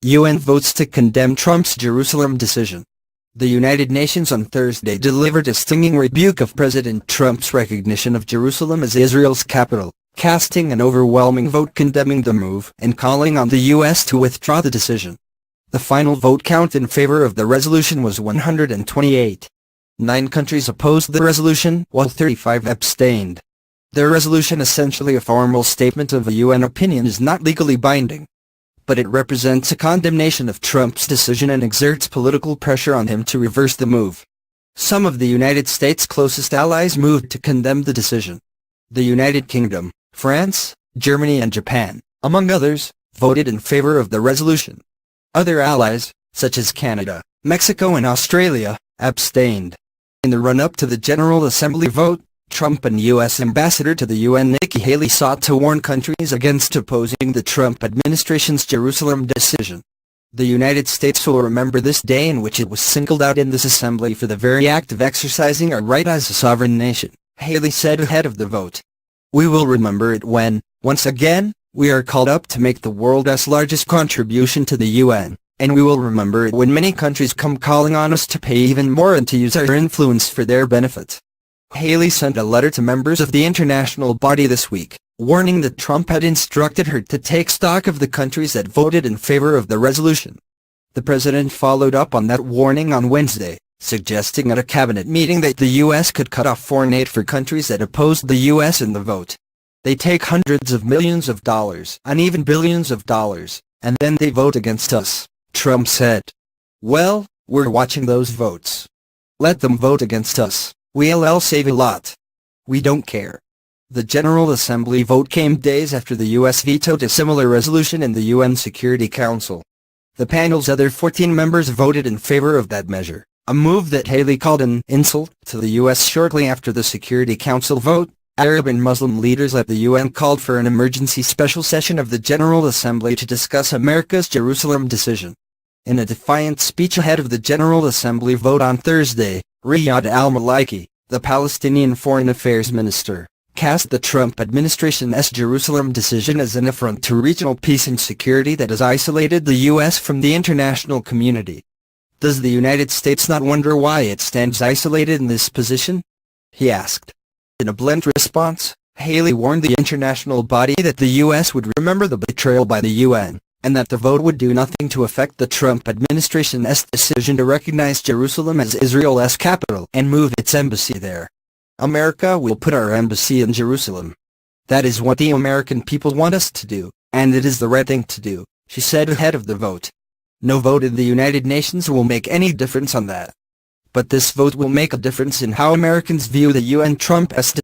UN votes to condemn Trump's Jerusalem decision. The United Nations on Thursday delivered a stinging rebuke of President Trump's recognition of Jerusalem as Israel's capital, casting an overwhelming vote condemning the move and calling on the U.S. to withdraw the decision. The final vote count in favor of the resolution was 128. 9 countries opposed the resolution, while 35 abstained. The resolution, essentially a formal statement of a UN opinion, is not legally binding, but it represents a condemnation of Trump's decision and exerts political pressure on him to reverse the move. Some of the United States' closest allies moved to condemn the decision. The United Kingdom, France, Germany and Japan, among others, voted in favor of the resolution. Other allies, such as Canada, Mexico and Australia, abstained. In the run-up to the General Assembly vote, Trump and U.S. Ambassador to the UN Nikki Haley sought to warn countries against opposing the Trump administration's Jerusalem decision. The United States will remember this day in which it was singled out in this assembly for the very act of exercising our right as a sovereign nation, Haley said ahead of the vote. We will remember it when, once again, we are called up to make the world's largest contribution to the UN, and we will remember it when many countries come calling on us to pay even more and to use our influence for their benefit. Haley sent a letter to members of the international body this week, warning that Trump had instructed her to take stock of the countries that voted in favor of the resolution. The president followed up on that warning on Wednesday, suggesting at a cabinet meeting that the U.S. could cut off foreign aid for countries that opposed the U.S. in the vote. They take hundreds of millions of dollars and even billions of dollars, and then they vote against us, Trump said. Well, we're watching those votes. Let them vote against us. We'll save a lot. We don't care. The General Assembly vote came days after the U.S. vetoed a similar resolution in the UN Security Council. The panel's other 14 members voted in favor of that measure, a move that Haley called an insult to the U.S. Shortly after the Security Council vote, Arab and Muslim leaders at the UN called for an emergency special session of the General Assembly to discuss America's Jerusalem decision. In a defiant speech ahead of the General Assembly vote on Thursday, Riyad al-Maliki, the Palestinian Foreign Affairs Minister, cast the Trump administration's Jerusalem decision as an affront to regional peace and security that has isolated the U.S. from the international community. Does the United States not wonder why it stands isolated in this position? He asked. In a blunt response, Haley warned the international body that the U.S. would remember the betrayal by the UN, and that the vote would do nothing to affect the Trump administration's decision to recognize Jerusalem as Israel's capital and move its embassy there. America will put our embassy in Jerusalem. That is what the American people want us to do, and it is the right thing to do, she said ahead of the vote. No vote in the United Nations will make any difference on that. But this vote will make a difference in how Americans view the UN Trump